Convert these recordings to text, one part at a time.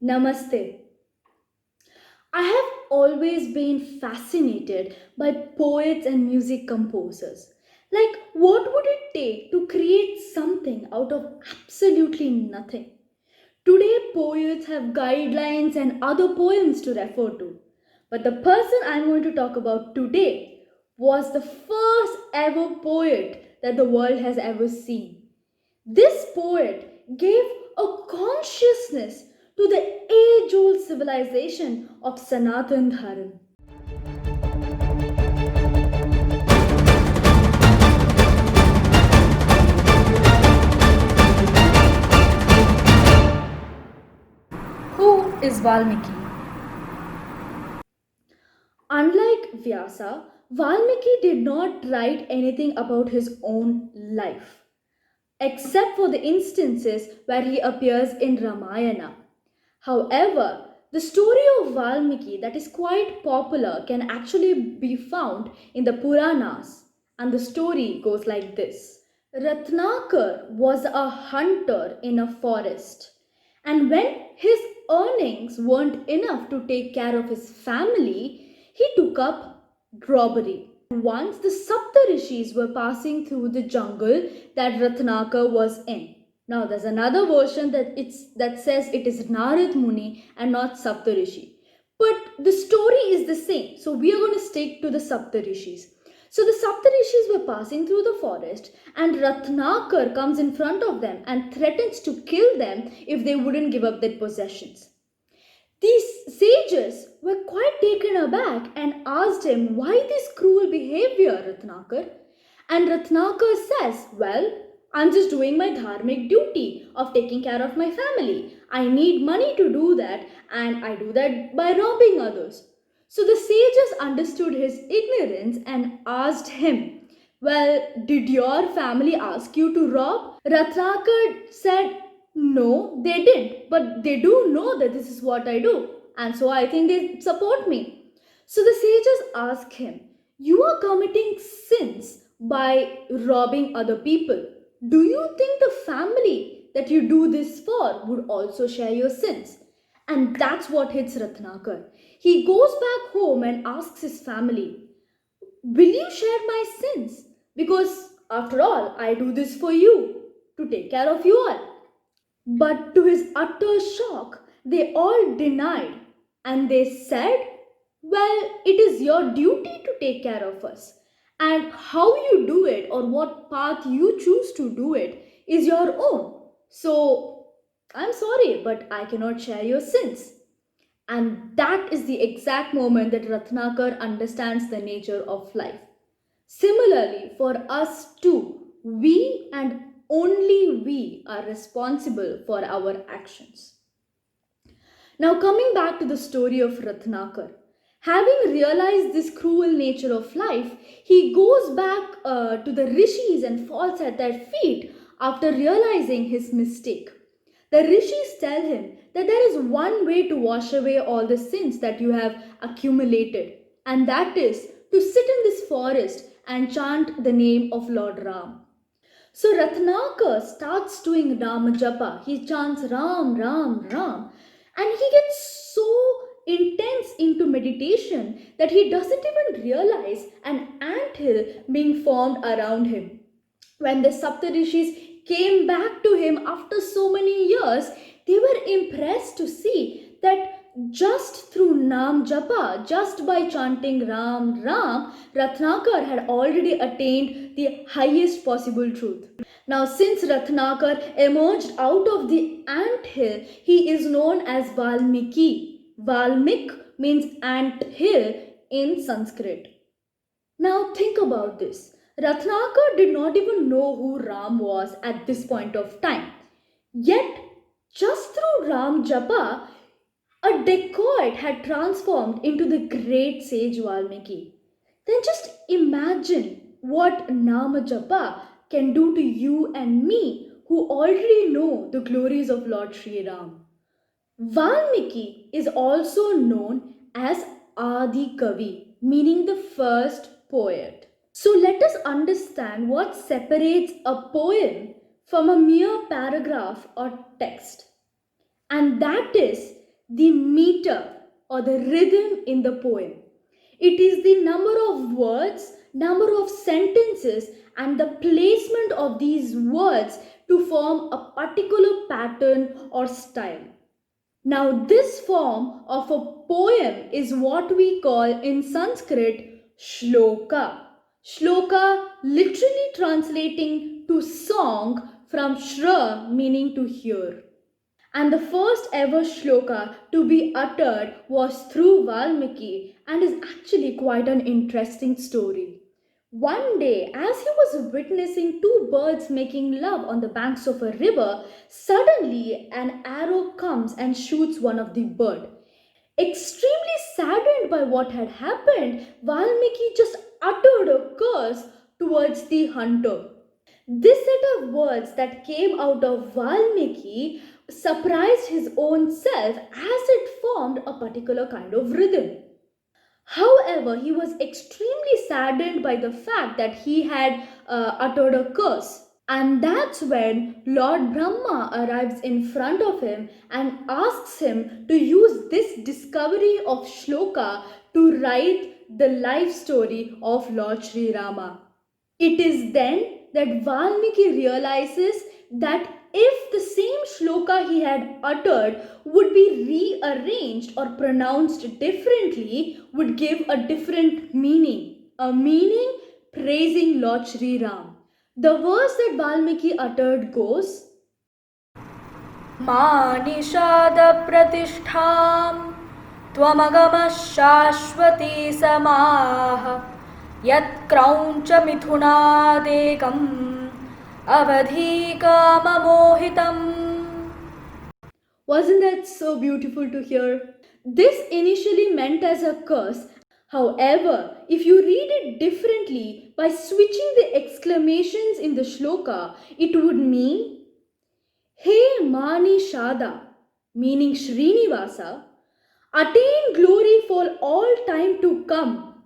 Namaste. I have always been fascinated by poets and music composers. Like, what would it take to create something out of absolutely nothing? Today, poets have guidelines and other poems to refer to. But the person I'm going to talk about today was the first ever poet that the world has ever seen. This poet gave a consciousness to the age old civilization of Sanatan Dharma. Who is Valmiki? Unlike Vyasa, Valmiki did not write anything about his own life, except for the instances where he appears in Ramayana. However, the story of Valmiki that is quite popular can actually be found in the Puranas, and the story goes like this. Ratnakar was a hunter in a forest, and when his earnings weren't enough to take care of his family, he took up robbery. Once the Saptarishis were passing through the jungle that Ratnakar was in. Now there's another version that says it is Narad Muni and not Saptarishi. But the story is the same. So we are going to stick to the Saptarishis. So the Saptarishis were passing through the forest and Ratnakar comes in front of them and threatens to kill them if they wouldn't give up their possessions. These sages were quite taken aback and asked him, "Why this cruel behavior, Ratnakar?" And Ratnakar says, "Well, I'm just doing my dharmic duty of taking care of my family. I need money to do that, and I do that by robbing others." So the sages understood his ignorance and asked him, "Well, did your family ask you to rob?" Ratnakar said, "No, they didn't, but they do know that this is what I do, and so I think they support me." So the sages ask him, "You are committing sins by robbing other people. Do you think the family that you do this for would also share your sins?" And that's what hits Ratnakar. He goes back home and asks his family, "Will you share my sins? Because after all, I do this for you, to take care of you all." But to his utter shock, they all denied and they said, "Well, it is your duty to take care of us. And how you do it or what path you choose to do it is your own. So I'm sorry, but I cannot share your sins." And that is the exact moment that Ratnakar understands the nature of life. Similarly, for us too, we and only we are responsible for our actions. Now, coming back to the story of Ratnakar, having realized this cruel nature of life, he goes back to the rishis and falls at their feet after realizing his mistake. The rishis tell him that there is one way to wash away all the sins that you have accumulated, and that is to sit in this forest and chant the name of Lord Ram. So Ratnakar starts doing Ram Japa. He chants Ram, Ram, Ram. And he gets so intense into meditation that he doesn't even realize an anthill being formed around him. When the Saptarishis came back to him after so many years, they were impressed to see that just through Nam Japa, just by chanting Ram Ram, Ratnakar had already attained the highest possible truth. Now, since Ratnakar emerged out of the ant hill, he is known as Valmiki. Valmik means ant hill in Sanskrit. Now think about this. Ratnakar did not even know who Ram was at this point of time. Yet, just through Ram Japa, a dacoit had transformed into the great sage Valmiki. Then just imagine what Nama Japa can do to you and me who already know the glories of Lord Sri Ram. Valmiki is also known as Adi Kavi, meaning the first poet. So let us understand what separates a poem from a mere paragraph or text. And that is the meter or the rhythm in the poem. It is the number of words, number of sentences, and the placement of these words to form a particular pattern or style. Now, this form of a poem is what we call in Sanskrit shloka. Shloka literally translating to song from shra meaning to hear. And the first ever shloka to be uttered was through Valmiki and is actually quite an interesting story. One day, as he was witnessing two birds making love on the banks of a river, suddenly an arrow comes and shoots one of the bird. Extremely saddened by what had happened, Valmiki just uttered a curse towards the hunter. This set of words that came out of Valmiki surprised his own self as it formed a particular kind of rhythm. However, he was extremely saddened by the fact that he had uttered a curse. And that's when Lord Brahma arrives in front of him and asks him to use this discovery of shloka to write the life story of Lord Sri Rama. It is then that Valmiki realizes that if the same shloka he had uttered would be rearranged or pronounced differently, would give a different meaning. A meaning praising Lord Sri Ram. The verse that Valmiki uttered goes मानिषादप्रतिष्ठां त्वमगमः शाश्वती समाः यत्क्रौञ्चमिथुनादेकम् अवधीकाममोहितम्. Wasn't that so beautiful to hear? This initially meant as a curse. However, if you read it differently by switching the exclamations in the shloka, it would mean Hey Mani Shada, meaning Srinivasa, attain glory for all time to come,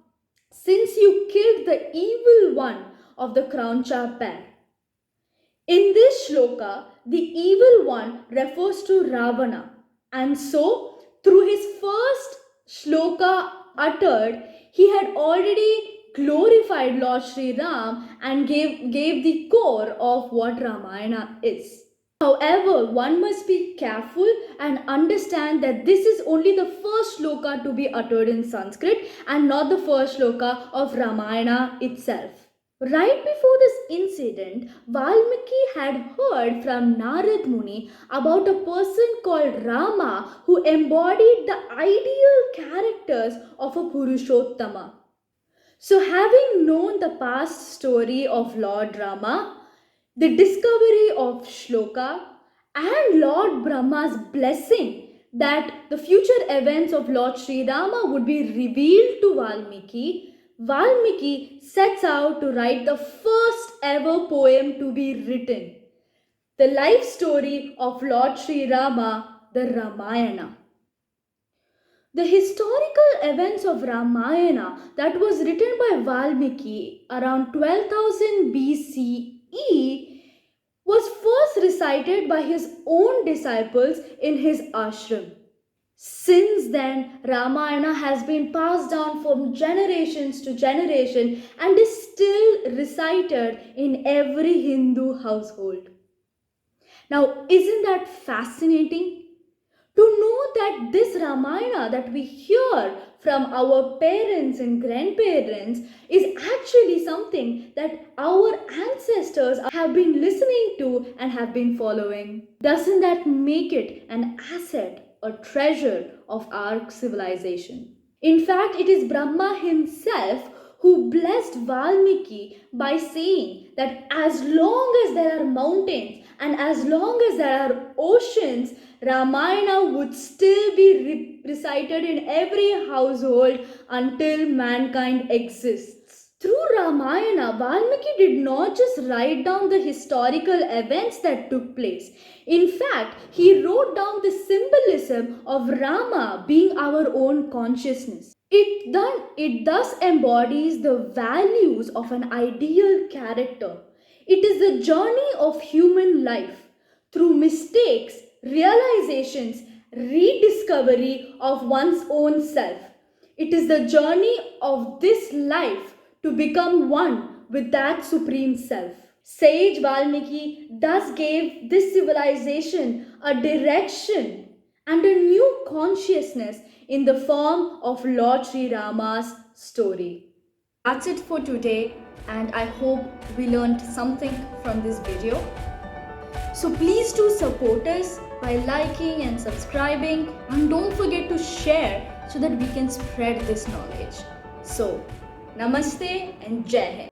since you killed the evil one of the Krauncha pair. In this shloka, the evil one refers to Ravana, and so through his first shloka uttered, he had already glorified Lord Sri Ram and gave the core of what Ramayana is. However, one must be careful and understand that this is only the first shloka to be uttered in Sanskrit and not the first shloka of Ramayana itself. Right before this incident, Valmiki had heard from Narad Muni about a person called Rama who embodied the ideal characters of a Purushottama. So, having known the past story of Lord Rama, the discovery of Shloka, and Lord Brahma's blessing that the future events of Lord Sri Rama would be revealed to Valmiki, Valmiki sets out to write the first ever poem to be written, the life story of Lord Sri Rama, the Ramayana. The historical events of Ramayana that was written by Valmiki around 12,000 BCE was first recited by his own disciples in his ashram. Since then, Ramayana has been passed down from generations to generation and is still recited in every Hindu household. Now, isn't that fascinating? To know that this Ramayana that we hear from our parents and grandparents is actually something that our ancestors have been listening to and have been following. Doesn't that make it an asset, a treasure of our civilization? In fact, it is Brahma himself who blessed Valmiki by saying that as long as there are mountains and as long as there are oceans, Ramayana would still be recited in every household until mankind exists. Through Ramayana, Valmiki did not just write down the historical events that took place. In fact, he wrote down the symbolism of Rama being our own consciousness. It thus embodies the values of an ideal character. It is the journey of human life through mistakes, realizations, rediscovery of one's own self. It is the journey of this life to become one with that supreme self. Sage Valmiki thus gave this civilization a direction and a new consciousness in the form of Lord Sri Rama's story. That's it for today, and I hope we learned something from this video. So please do support us by liking and subscribing, and don't forget to share so that we can spread this knowledge. So, Namaste and Jai Hind.